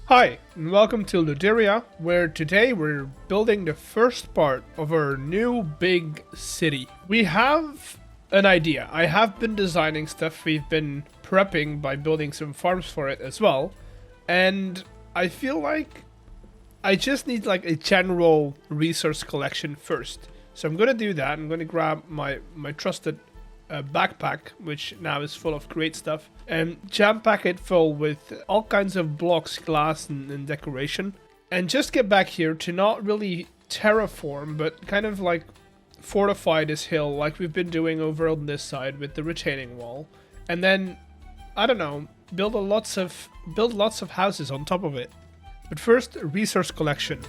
Hi, and welcome to Luderia, where today we're building the first part of our new big city. We have an idea. I have been designing stuff, we've been prepping by building some farms for it as well, and I feel like I just need like a general resource collection first. So I'm gonna do that. I'm gonna grab my trusted backpack, which now is full of great stuff, and jam pack it full with all kinds of blocks, glass, and decoration. And just get back here to not really terraform, but kind of like fortify this hill like we've been doing over on this side with the retaining wall. And then, I don't know, build lots of houses on top of it. But first, resource collection.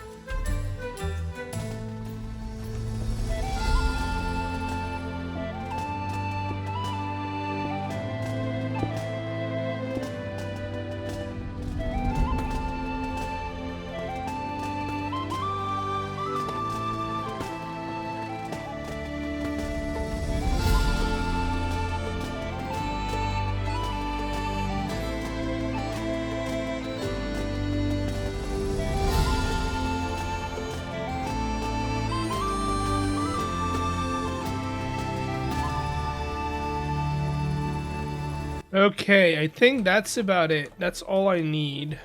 Okay, I think that's about it. That's all I need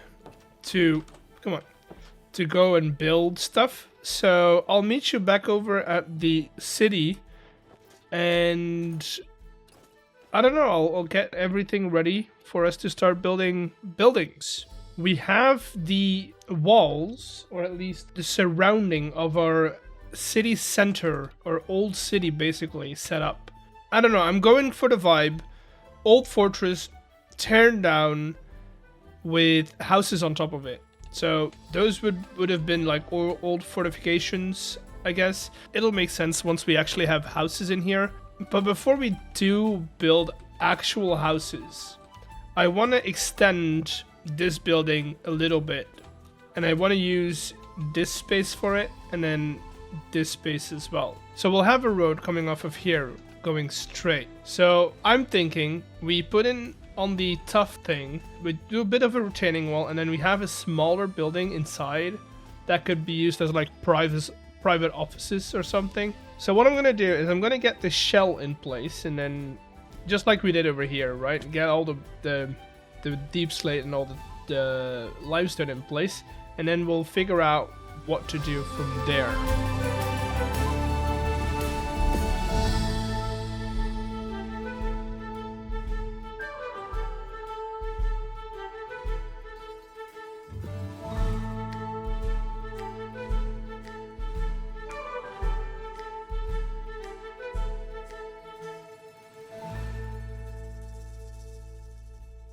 to, to go and build stuff. So I'll meet you back over at the city, and I don't know, I'll get everything ready for us to start building buildings. We have the walls, or at least the surrounding of our city center, or old city basically, set up. I don't know, I'm going for the vibe. Old fortress, turned down with houses on top of it. So those would have been like old fortifications, I guess. It'll make sense once we actually have houses in here. But before we do build actual houses, I want to extend this building a little bit. And I want to use this space for it, and then this space as well. So we'll have a road coming off of here, going straight. So I'm thinking we put in on the tough thing, we do a bit of a retaining wall, and then we have a smaller building inside that could be used as like private offices or something. So what I'm gonna do is I'm gonna get the shell in place, and then just like we did over here, right? Get all the deep slate and all the limestone in place, and then we'll figure out what to do from there.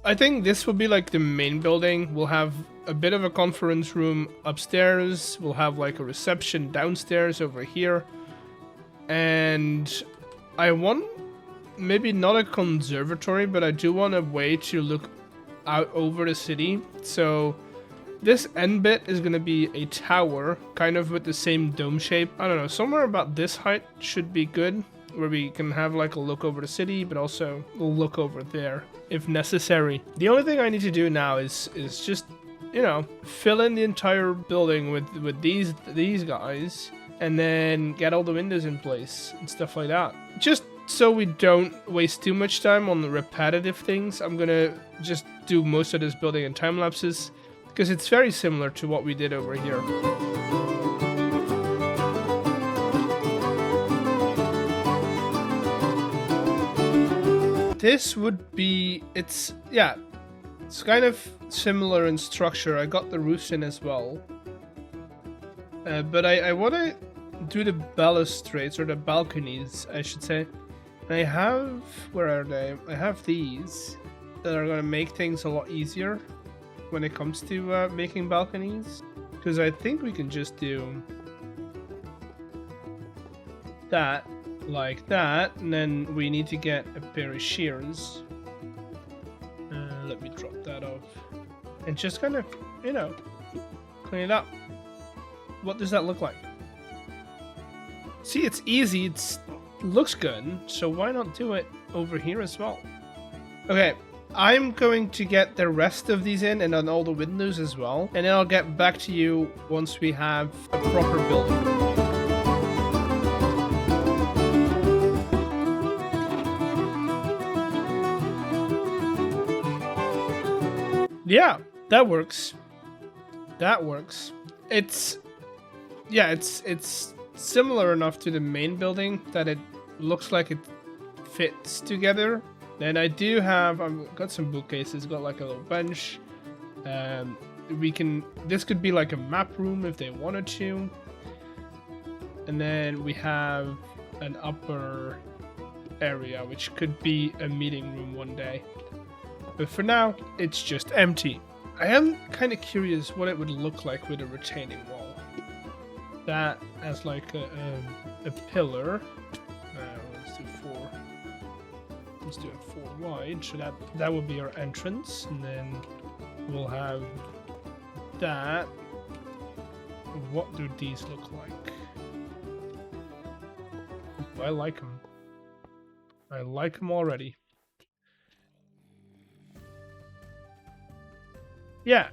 I think this will be like the main building. We'll have a bit of a conference room upstairs. We'll have like a reception downstairs over here. And I want maybe not a conservatory, but I do want a way to look out over the city. So this end bit is going to be a tower, kind of with the same dome shape. I don't know, somewhere about this height should be good, where we can have like a look over the city, but also a look over there if necessary. The only thing I need to do now is just, you know, fill in the entire building with these guys, and then get all the windows in place and stuff like that. Just so we don't waste too much time on the repetitive things, I'm gonna just do most of this building in time lapses, because it's very similar to what we did over here. This would be, it's kind of similar in structure. I got the roofs in as well. But I want to do the balustrades, or the balconies, I should say. And I have, where are they? I have these that are going to make things a lot easier when it comes to making balconies. Because I think we can just do that. Like that, and then we need to get a pair of shears. Let me drop that off and just kind of, you know, clean it up. What does that look like? See, it's easy, it looks good, so why not do it over here as well? Okay, I'm going to get the rest of these in and on all the windows as well. And then I'll get back to you once we have a proper building. Yeah, that works. That works. It's similar enough to the main building that it looks like it fits together. Then I do have, I've got some bookcases, got like a little bench. This could be like a map room if they wanted to. And then we have an upper area, which could be a meeting room one day. But for now, it's just empty. I am kind of curious what it would look like with a retaining wall. That as like a pillar. Let's do 4. Let's do it 4 wide. So that will be our entrance, and then we'll have that. What do these look like? I like them. I like them already. Yeah,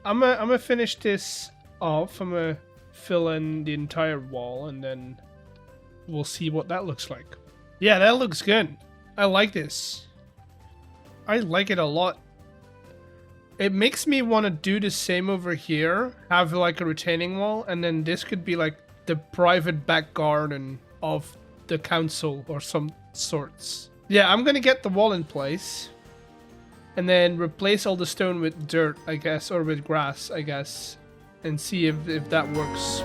I'm gonna finish this off. I'm gonna fill in the entire wall, and then we'll see what that looks like. Yeah, that looks good. I like this. I like it a lot. It makes me want to do the same over here. Have like a retaining wall, and then this could be like the private back garden of the council or some sorts. Yeah, I'm gonna get the wall in place. And then replace all the stone with dirt, I guess, or with grass, I guess. And see if that works.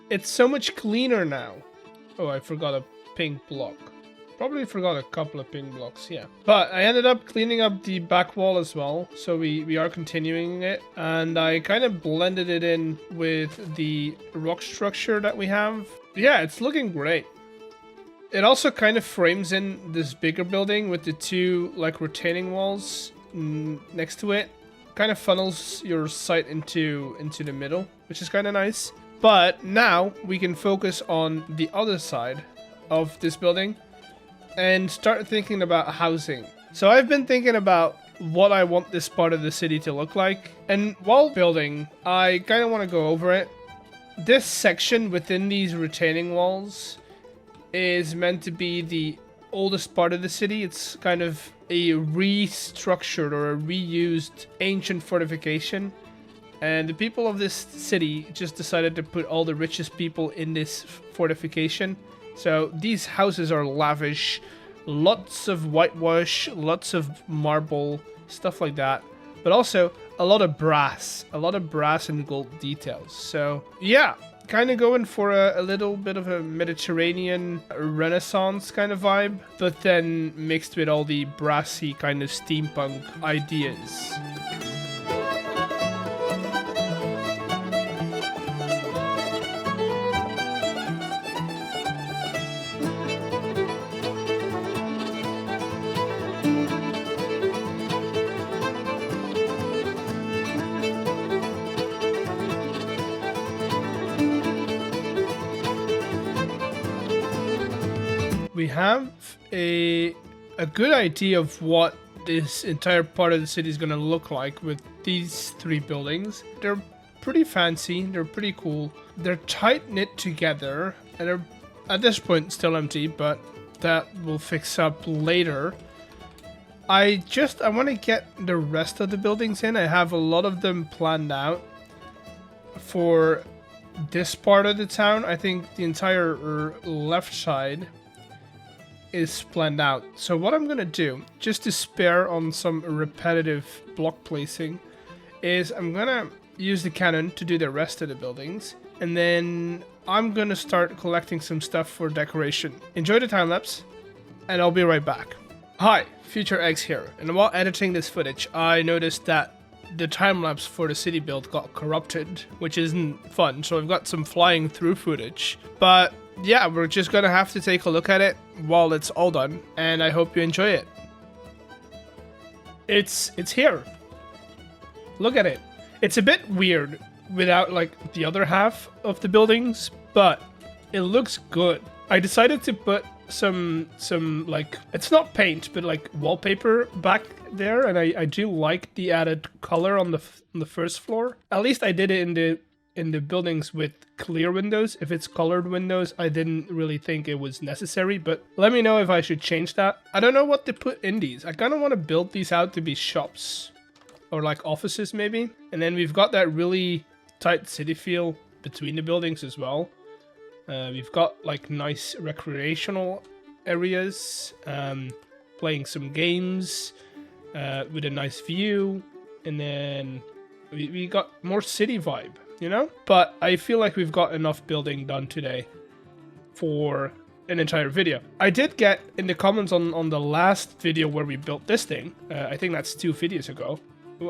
It's so much cleaner now. Oh, I forgot a pink block. Probably forgot a couple of pink blocks, yeah. But I ended up cleaning up the back wall as well. So we are continuing it. And I kind of blended it in with the rock structure that we have. Yeah, it's looking great. It also kind of frames in this bigger building with the 2 like retaining walls next to it. Kind of funnels your sight into the middle, which is kind of nice. But now we can focus on the other side of this building and start thinking about housing. So I've been thinking about what I want this part of the city to look like. And while building, I kind of want to go over it. This section within these retaining walls is meant to be the oldest part of the city. It's kind of a restructured or a reused ancient fortification. And the people of this city just decided to put all the richest people in this fortification. So these houses are lavish, lots of whitewash, lots of marble, stuff like that. But also a lot of brass and gold details. So yeah, kind of going for a little bit of a Mediterranean Renaissance kind of vibe, but then mixed with all the brassy kind of steampunk ideas. We have a good idea of what this entire part of the city is going to look like with these 3 buildings. They're pretty fancy, they're pretty cool. They're tight knit together, and they're at this point still empty, but that will fix up later. I want to get the rest of the buildings in. I have a lot of them planned out for this part of the town. I think the entire left side is planned out. So what I'm gonna do, just to spare on some repetitive block placing, is I'm gonna use the cannon to do the rest of the buildings, and then I'm gonna start collecting some stuff for decoration. Enjoy the time lapse, and I'll be right back. Hi, Future Eggs here, and while editing this footage, I noticed that the time-lapse for the city build got corrupted, which isn't fun. So I've got some flying through footage. But yeah, we're just gonna have to take a look at it while it's all done, and I hope you enjoy it. It's here. Look at it. It's a bit weird without like the other half of the buildings, but it looks good. I decided to put some like, it's not paint, but like wallpaper back there, and I do like the added color on the first floor. At least I did it in the buildings with clear windows. If it's colored windows, I didn't really think it was necessary, but let me know if I should change that. I don't know what to put in these. I kind of want to build these out to be shops or like offices maybe. And then we've got that really tight city feel between the buildings as well. We've got like nice recreational areas, playing some games with a nice view, and then we got more city vibe, you know? But I feel like we've got enough building done today for an entire video. I did get in the comments on the last video where we built this thing, I think that's 2 videos ago,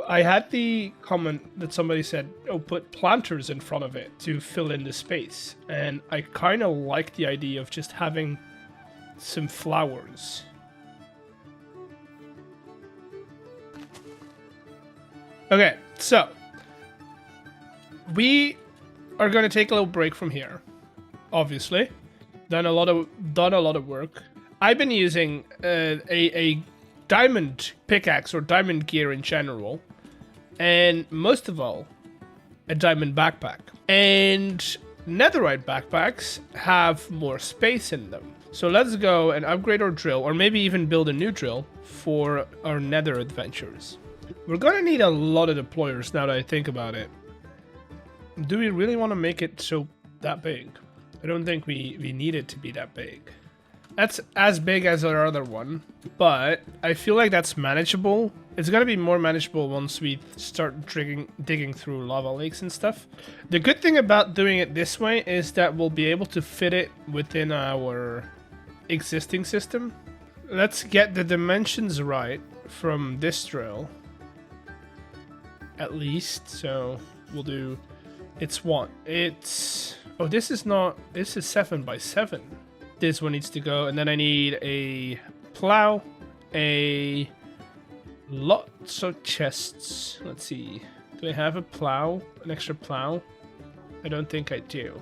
I had the comment that somebody said, oh, put planters in front of it to fill in the space. And I kind of like the idea of just having some flowers. Okay, so we are going to take a little break from here. Obviously, done a lot of work. I've been using a diamond pickaxe or diamond gear in general, and most of all, a diamond backpack. And netherite backpacks have more space in them. So let's go and upgrade our drill, or maybe even build a new drill for our nether adventures. We're gonna need a lot of deployers now that I think about it. Do we really want to make it so that big? I don't think we need it to be that big. That's as big as our other one, but I feel like that's manageable. It's gonna be more manageable once we start digging through lava lakes and stuff. The good thing about doing it this way is that we'll be able to fit it within our existing system. Let's get the dimensions right from this drill, at least. So we'll do, it's what? It's, oh, this is 7 by 7. This one needs to go, and then I need a plow, lots of chests. Let's see, do I have a plow, an extra plow? I don't think I do.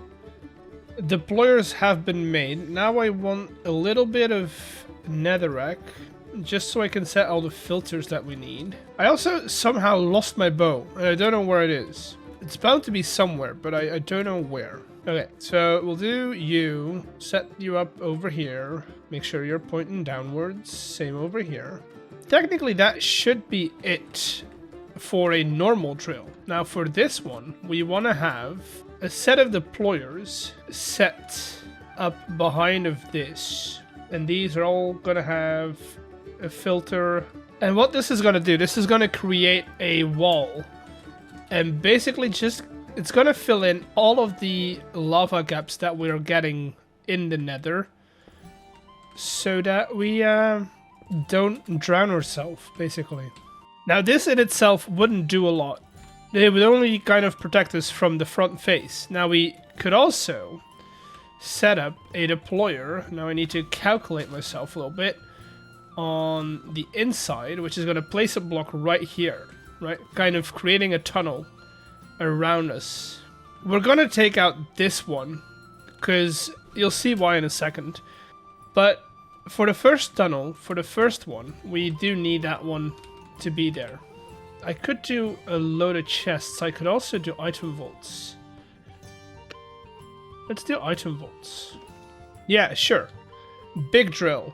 Deployers have been made. Now I want a little bit of netherrack, just so I can set all the filters that we need. I also somehow lost my bow, and I don't know where it is. It's bound to be somewhere, but I don't know where. Okay, so we'll do you, set you up over here, make sure you're pointing downwards, same over here. Technically that should be it for a normal drill. Now for this one, we want to have a set of deployers set up behind of this. And these are all going to have a filter. And what this is going to do, this is going to create a wall. And basically just, it's going to fill in all of the lava gaps that we're getting in the nether, so that we don't drown ourselves, basically. Now this in itself wouldn't do a lot. It would only kind of protect us from the front face. Now we could also set up a deployer. Now I need to calculate myself a little bit on the inside, which is going to place a block right here, right? Kind of creating a tunnel around us. We're gonna take out this one because you'll see why in a second, but for the first tunnel, for the first one, we do need that one to be there. I could do a load of chests. I could also do item vaults. Let's do item vaults. Yeah, sure. Big drill,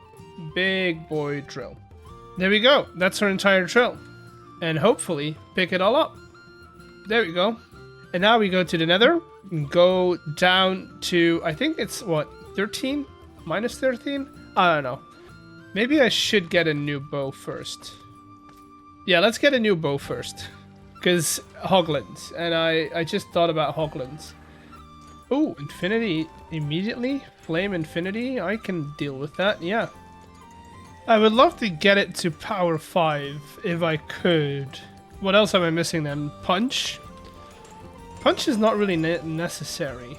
big boy drill. There we go. That's our entire drill, and hopefully pick it all up. There we go. And now we go to the nether and go down to, I think it's what, 13? Minus 13? I don't know. Maybe I should get a new bow first. Yeah, let's get a new bow first. Because hoglins. And I just thought about hoglins. Oh, infinity immediately? Flame infinity? I can deal with that, yeah. I would love to get it to power 5 if I could. What else am I missing then? Punch? Punch is not really necessary.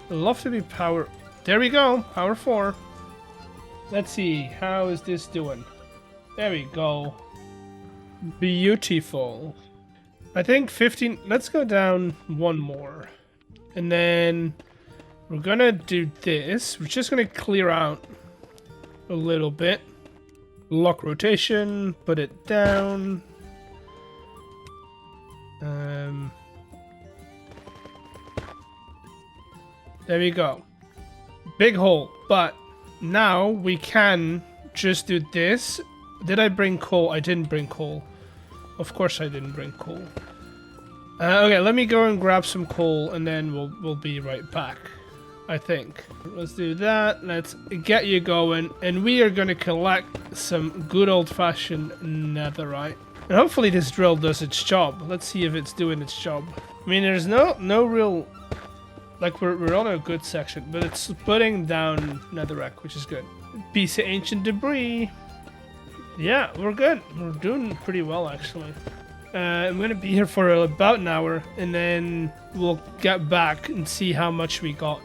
I'd love to be power... There we go! Power 4. Let's see, how is this doing? There we go. Beautiful. I think 15... Let's go down one more. And then we're gonna do this. We're just gonna clear out a little bit. Lock rotation, put it down. There we go. Big hole, but now we can just do this. Did I bring coal? I didn't bring coal. Of course I didn't bring coal. Okay, let me go and grab some coal and then we'll be right back. I think. Let's do that. Let's get you going. And we are going to collect some good old-fashioned netherite. And hopefully this drill does its job. Let's see if it's doing its job. I mean, there's no real... Like, we're on a good section, but it's putting down netherrack, which is good. Piece of ancient debris. Yeah, we're good. We're doing pretty well, actually. I'm going to be here for about an hour, and then we'll get back and see how much we got.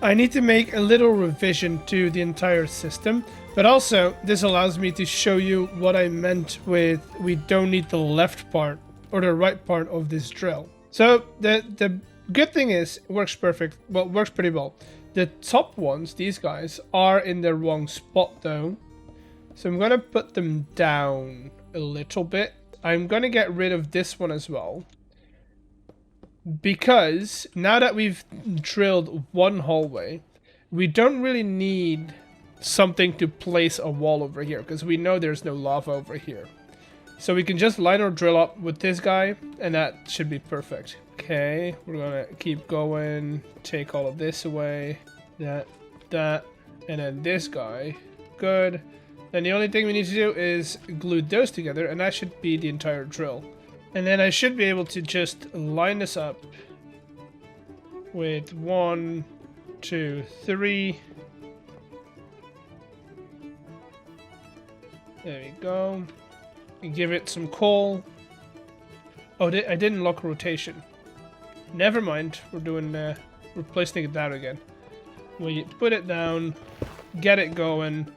I need to make a little revision to the entire system, but also this allows me to show you what I meant with we don't need the left part or the right part of this drill. So the good thing is it works perfect. Well, it works pretty well. The top ones, these guys, are in the wrong spot though. So I'm going to put them down a little bit. I'm going to get rid of this one as well. Because now that we've drilled one hallway, we don't really need something to place a wall over here because we know there's no lava over here. So we can just line our drill up with this guy and that should be perfect. Okay, we're gonna keep going, take all of this away, that, and then this guy. Good. Then the only thing we need to do is glue those together and that should be the entire drill. And then I should be able to just line this up with 1, 2, 3. There we go. And give it some coal. Oh, I didn't lock rotation. Never mind. We're doing, we're placing it down again. We put it down, get it going,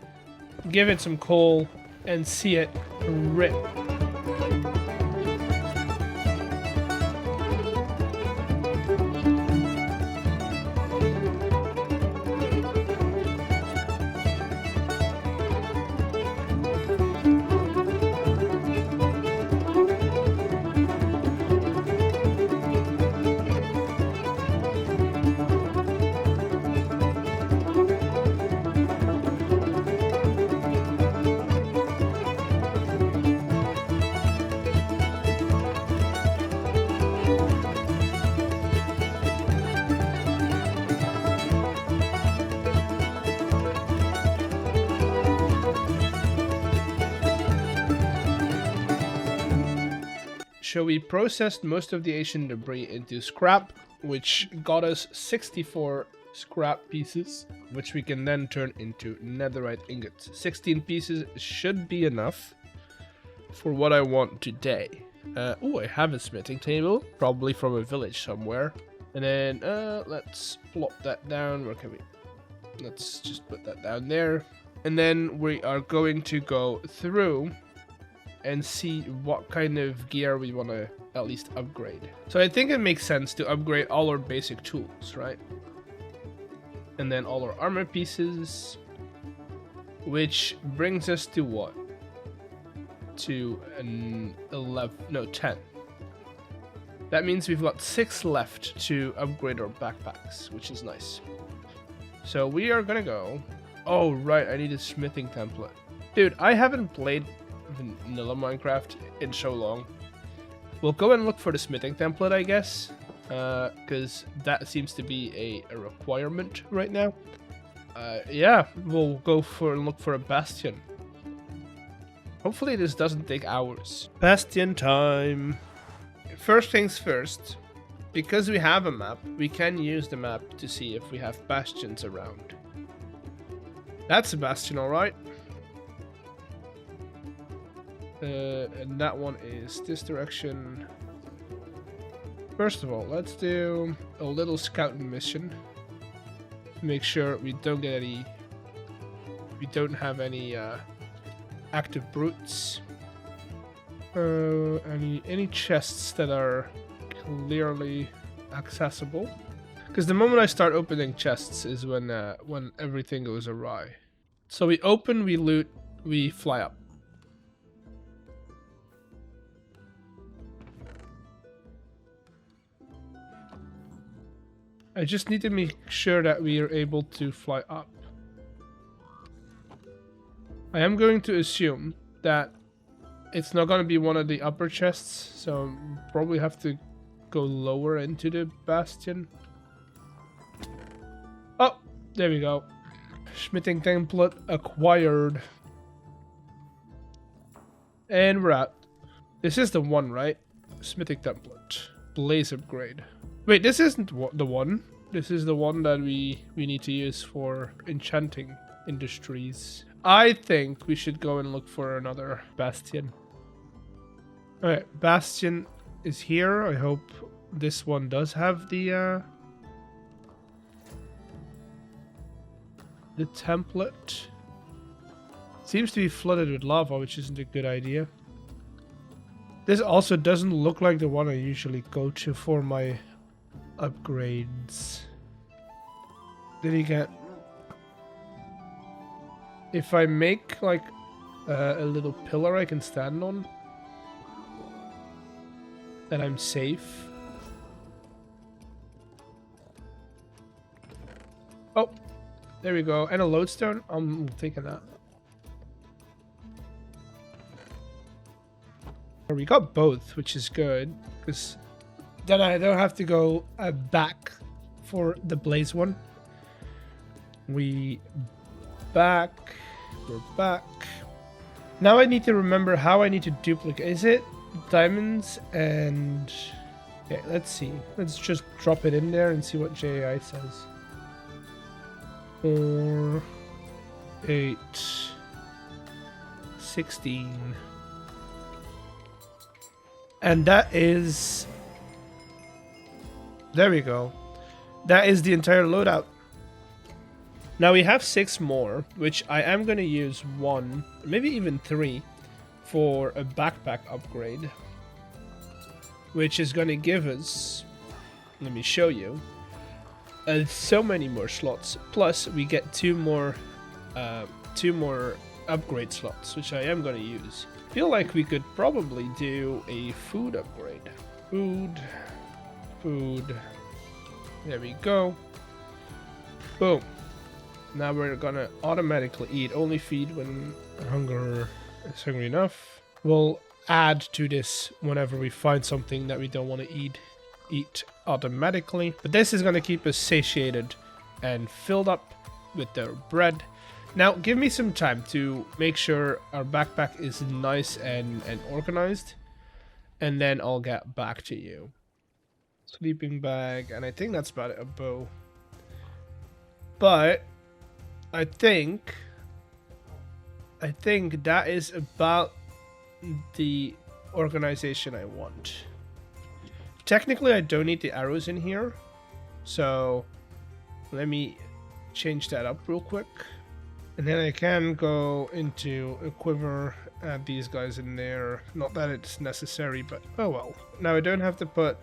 give it some coal, and see it rip. So we processed most of the ancient debris into scrap, which got us 64 scrap pieces, which we can then turn into netherite ingots. 16 pieces should be enough for what I want today. Oh, I have a smithing table, probably from a village somewhere. And then let's plop that down. Where can we? Let's just put that down there. And then we are going to go through and see what kind of gear we want to at least upgrade. So I think it makes sense to upgrade all our basic tools, right? And then all our armor pieces, which brings us to what? To an 10. That means we've got 6 left to upgrade our backpacks, which is nice. So we are gonna go... Oh, right, I need a smithing template. Dude, I haven't played vanilla Minecraft in so long. We'll go and look for the smithing template, I guess, because that seems to be a requirement right now. Yeah, we'll go for and look for a bastion. Hopefully this doesn't take hours. Bastion time. First things first, because we have a map, we can use the map to see if we have bastions around. That's a bastion, alright. And that one is this direction. First of all, let's do a little scouting mission. Make sure we don't get any... We don't have any active brutes. Any chests that are clearly accessible. Because the moment I start opening chests is when everything goes awry. So we open, we loot, we fly up. I just need to make sure that we are able to fly up. I am going to assume that it's not going to be one of the upper chests, so probably have to go lower into the bastion. Oh, there we go. Smithing template acquired. And we're out. This is the one, right? Smithing template. Blaze upgrade. Wait, this isn't the one. This is the one that we need to use for enchanting industries. I think we should go and look for another bastion. Alright, bastion is here. I hope this one does have the template. Seems to be flooded with lava, which isn't a good idea. This also doesn't look like the one I usually go to for my upgrades. Did he get... If I make like a little pillar I can stand on, then I'm safe. Oh, there we go. And a lodestone. I'm taking that. We got both, which is good, because then I don't have to go back for the blaze one. We're back. Now I need to remember how I need to duplicate. Is it diamonds and... Okay, let's see. Let's just drop it in there and see what JAI says. 4, 8, 16. And that is... There we go. That is the entire loadout. Now we have 6 more, which I am going to use 1, maybe even 3, for a backpack upgrade. Which is going to give us... Let me show you. So many more slots. Plus, we get 2 more upgrade slots, which I am going to use. Feel like we could probably do a food upgrade. Food. There we go. Boom. Now we're gonna automatically eat. Only feed when hunger is hungry enough. We'll add to this whenever we find something that we don't want to eat automatically. But this is gonna keep us satiated and filled up with their bread. Now, give me some time to make sure our backpack is nice and organized. And then I'll get back to you. Sleeping bag, and I think that's about it, a bow. But I think that is about the organization I want. Technically, I don't need the arrows in here. So let me change that up real quick. And then I can go into a quiver, add these guys in there. Not that it's necessary, but oh well. Now I don't have to put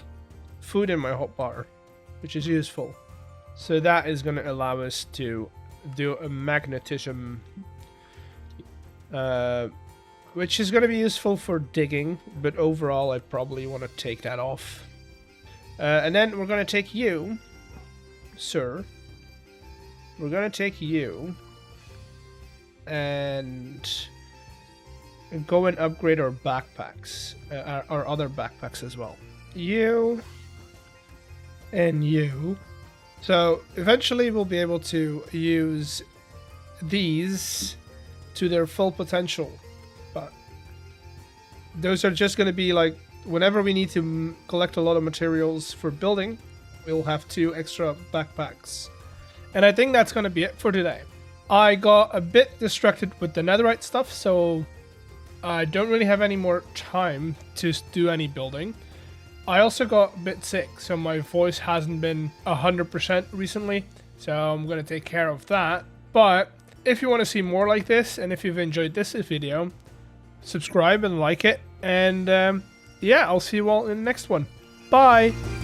food in my hotbar, which is useful. So that is going to allow us to do a magnetism, which is going to be useful for digging, but overall I probably want to take that off. And then we're going to take you, sir. We're going to take you and go and upgrade our backpacks, our other backpacks as well. You and you. So eventually we'll be able to use these to their full potential, but those are just going to be like whenever we need to collect a lot of materials for building, we'll have 2 extra backpacks. And I think that's going to be it for today. I got a bit distracted with the netherite stuff, so I don't really have any more time to do any building. I also got a bit sick, so my voice hasn't been 100% recently, so I'm going to take care of that. But if you want to see more like this, and if you've enjoyed this video, subscribe and like it, and yeah, I'll see you all in the next one. Bye!